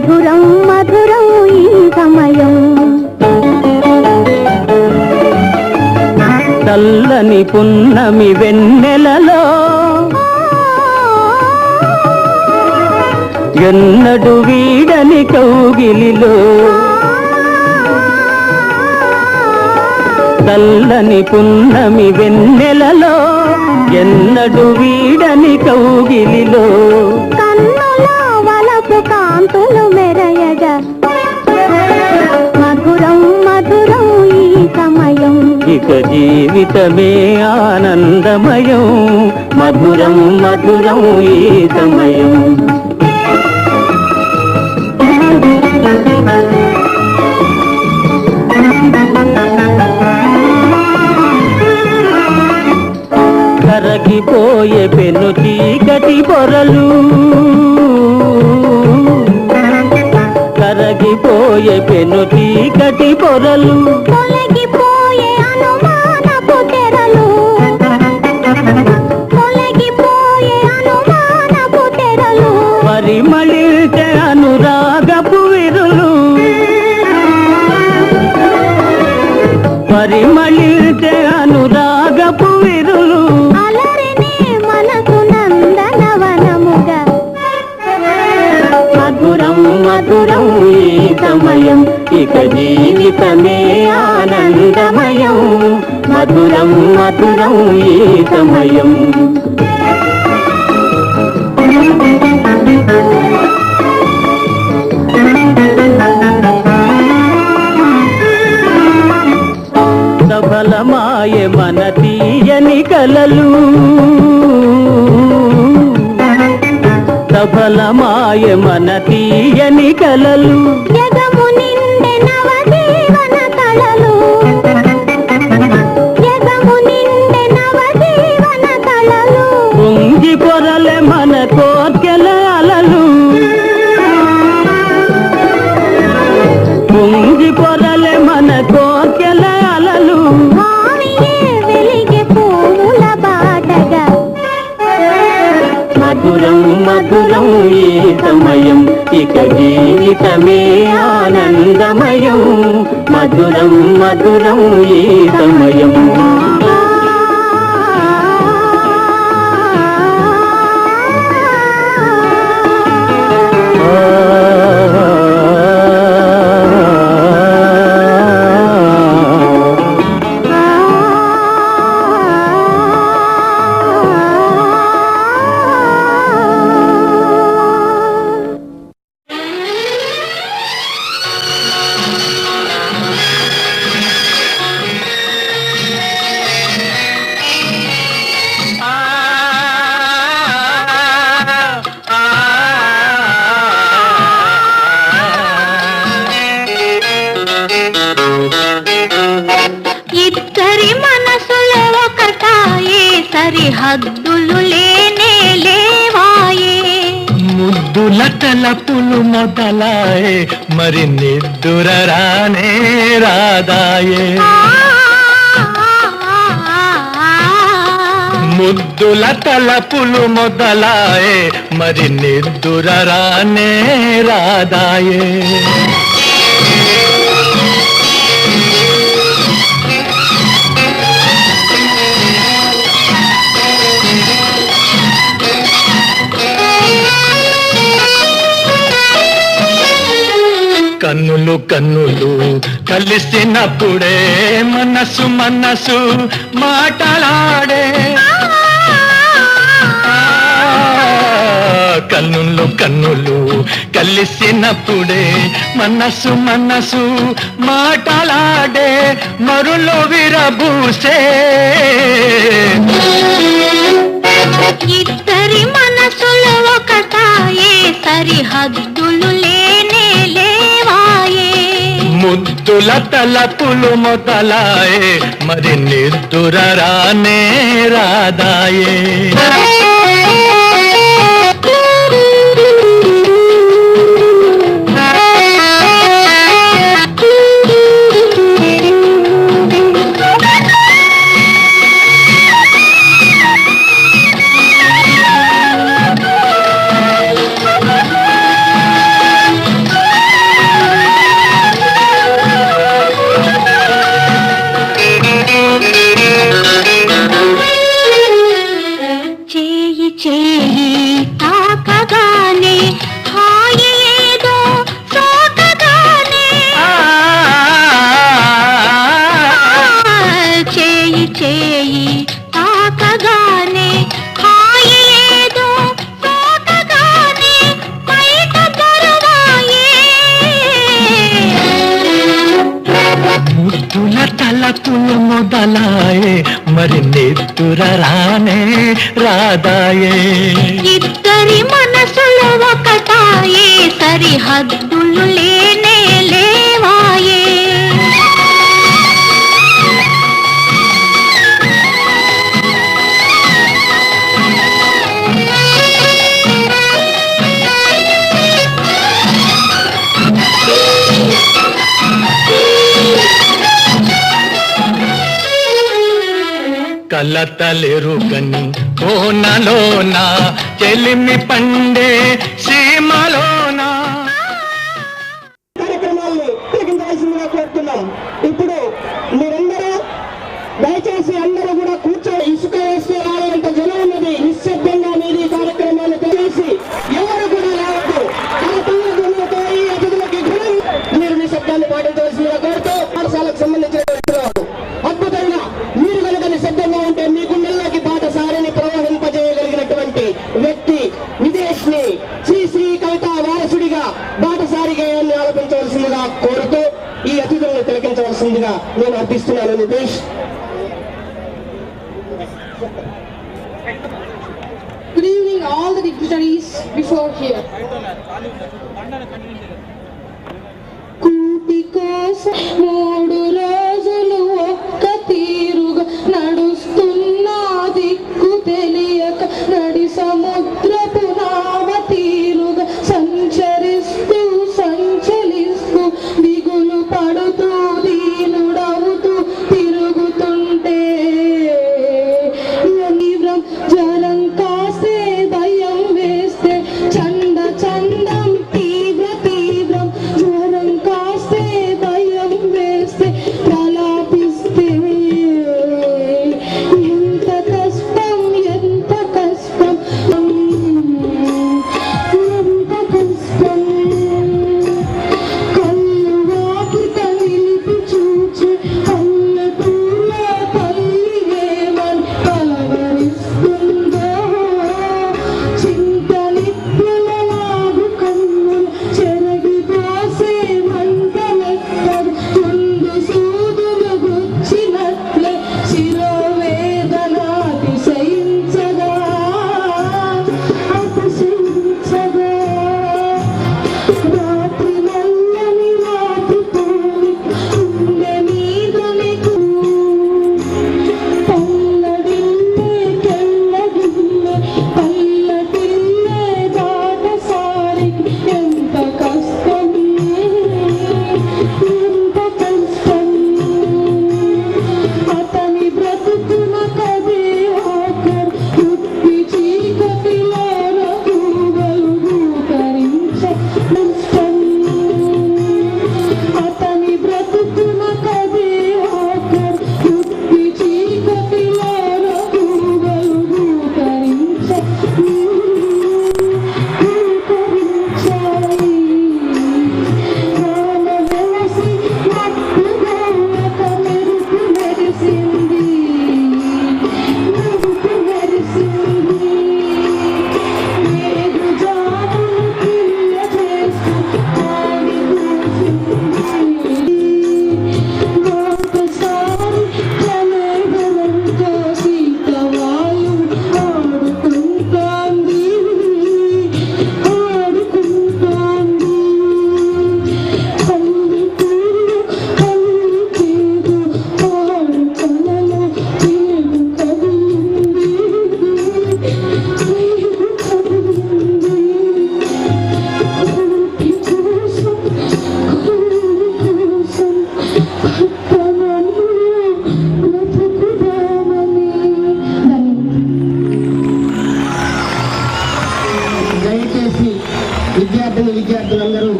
మధురం మధురం ఈ సమయం చల్లని పున్నమి వెన్నెలలో ఎన్నడు వీడని కౌగిలిలో చల్లని పున్నమి వెన్నెలలో ఎన్నడు వీడని కౌగిలిలో కన్నుల వలపు కాంతులు మెరయగా మధురం మధురం ఈ సమయం ఇక జీవితమే ఆనందమయం మధురం మధురం ఈ సమయం కరగిపోయే పెను చీకటి పొరలు కరగిపోయే పెను చీకటి పొరలు తొలగిపోయే అనుమానపు తెరలు తొలగిపోయే అనుమానపు తెరలు పరిమళించే అనురాగపు విరులు పరిమళించే అనురాగపు విరులు అలరినే మనసు నందనవనముగా మధురం మధురం ఈ సమయం ఇక జీవితమే ఆనందమయం మధురం మధురం ఈ సమయం సఫలమాయే మన తీయని కలలు సఫలమాయే మన తీయని కలలు జగము నిండే నవజీవన కళలు జగము నిండే నవజీవన కళలు పొంగి పొరలే మన కోర్కెల అలలు పొంగి పొరలే మన కోర్కెల అలలు భావియే వెలిగే పూల బాటగా మధురం మధురం ఈ సమయం ఇక జీవితమే ఆనందమయం మధురం మధురం ఈ సమయం ఇద్దరి మనసులో ఒకటాయే సరిహద్దులు లేనే లేవాయే ముద్దుల తలపులు మొదలాయే మరి నిద్దుర రానే రాదాయే ముద్దుల తలపులు మొదలాయే మరి నిద్దుర రానే రాదాయే కన్నులు కన్నులు కలిసినప్పుడే మనసు మనసు మాటలాడే కన్నులు కన్నులు కలిసినప్పుడే మనసు మనసు మాటలాడే మరులో విరబూసే ఇద్దరి మనసులో ఒకటాయే సరిహద్దులు లేనే లేవాయే ముద్దుల తలపులు మొదలాయే మరి నిద్దుర రానే రాదాయే ముద్దుల తలపులు మొదలాయే మరి నిద్దుర రానే రాదాయే ఇద్దరి మనసులు ఒకటాయే సరిహద్దులు లేనే లేవాయే కలతలెరుగని కోనలోన చెలిమి పండే సీమలోన కార్యక్రమాలను తిరిగించాల్సిందిగా కోరుతున్నాం. ఇప్పుడు మీరందరూ దయచేసి అందరూ కూడా కూర్చొని ఇసుక వేస్తే రావాలంటే జనం ఉన్నది నిశ్శబ్దంగా మీది కార్యక్రమాలు తెలిసి ఎవరు కూడా రావద్దు. కరతాళ ధ్వనులతో ఈ అతిథులకి గుణం మీరు మీ శబ్దాన్ని పాటించవలసిందిగా కోరుతూ పాఠశాలకు సంబంధించిన అద్భుతంగా మీరు కనుక నిశ్శబ్దంగా ఉంటే మీ గుండెల్లోకి పాఠశాలని ప్రవహింపజేయగలిగినటువంటి వ్యక్తి విదేశ్ని శ్రీ కవిత వారసుడిగా బాటసారి గేయాన్ని ఆలపించవలసిందిగా కోరుతూ ఈ అతిథులను తిలకించవలసిందిగా నేను అర్థిస్తున్నాను. Nitesh. Good evening, all the dignitaries before here. కూటి కోసం 3 రోజులు ఒక్క తీరుగా నడుస్తున్నా దిక్కు తెలియక నడి సముద్రపు నావ తీరుగా సంచరిస్తూ సంచలిస్తూ దిగులు పడుతూ దీనుడవుతూ తిరుగుతుంటే తీవ్రం జ్వరం కాస్తే భయం వేస్తే చండ చండం తీవ్ర తీవ్రం జ్వరం కాస్తే భయం వేస్తే ప్రలాపిస్తే ఎంత కష్టం ఎంత కష్టం ఎంత కష్టం కళ్ళు వాకిట నిలిపి చూచి పల్లెటూళ్ళ తల్లి ఏమని కలవరిస్తుందో చింత నిప్పుల లాగు కన్నులు చెరగిపోసే మంటలెక్కడు తుండు సూదులు గుచ్చినట్లే శిరోవేదన అతిశయించగా అతిశయించగా రాత్రి నల్లని రాత్రి పూని గుండె మీద నీకు పల్లడిల్లే తెల్లడిల్లే పల్లటిల్లే బాటసారికి ఎంత కష్టం ఎంత కష్టం అతని బ్రతుకున కదే ఆఖరు ఉప్పి చీకటిలో రఘువలుగు కరించే నష్టం అతని బ్రతుకున కదే ఆఖరు ఉప్పి చీకటిలో రఘువలుగు కరించే కరించాయి రామ వెలసి మట్టుగా ఒక మెరుపు మెరిసింది మెరుపు మెరిసింది ఏడు జాములు పిల్ల చేస్తూ ఆడి కూర్చుంది ఒకసారి జనగణంతో సీతవాయు ఆడుకుంటోంది ఆడుకుంటోంది పల్లెటూరు పల్లెటూరు ఆడు కలలో తీరు కదిలింది తీరు కదిలింది ఊటి కోసం ఊరి కోసం పట్టణంలో బ్రతుకుదామని దయచేసి విద్యార్థులందరూ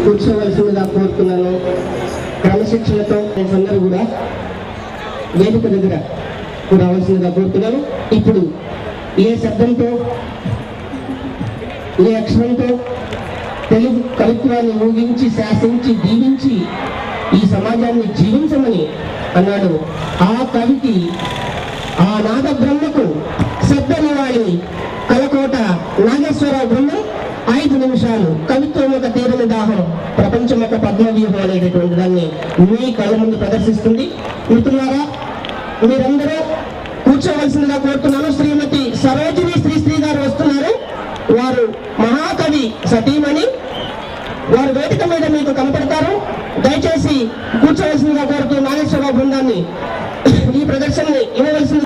కూర్చోవలసిందిగా కోరుతున్నాను. క్రమశిక్షణతో అందరూ కూడా వేదిక దగ్గర రావాల్సిందిగా కోరుతున్నాను. ఇప్పుడు ఏ శబ్దంతో ఏ అక్షరంతో తెలుగు కవిత్వాన్ని ఊగించి శాసించి దీవించి ఈ సమాజాన్ని జీవించమని అన్నాడు ఆ కవికి ఆ నాద బ్రహ్మకు శబ్దనివాళి కలకోట నాగేశ్వరరావు బ్రహ్మ 5 నిమిషాలు కవిత్వం ఒక తీరుని ఉత్సాహం ప్రపంచం యొక్క పద్మవ్యూహం అనేటటువంటి దాన్ని మీ కళ్ళ ముందు ప్రదర్శిస్తుంది. మిత్రులారా, మీరందరూ కూర్చోవలసిందిగా కోరుతున్నాను. శ్రీమతి సరోజిని శ్రీశ్రీ గారు వస్తున్నారు. వారు మహాకవి సతీమణి. వారు వేదిక మీద మీకు కనపడతారు. దయచేసి కూర్చోవలసిందిగా కోరుతూ నాగేశ్వరరావు బృందాన్ని ఈ ప్రదర్శనని ఇవ్వవలసింది.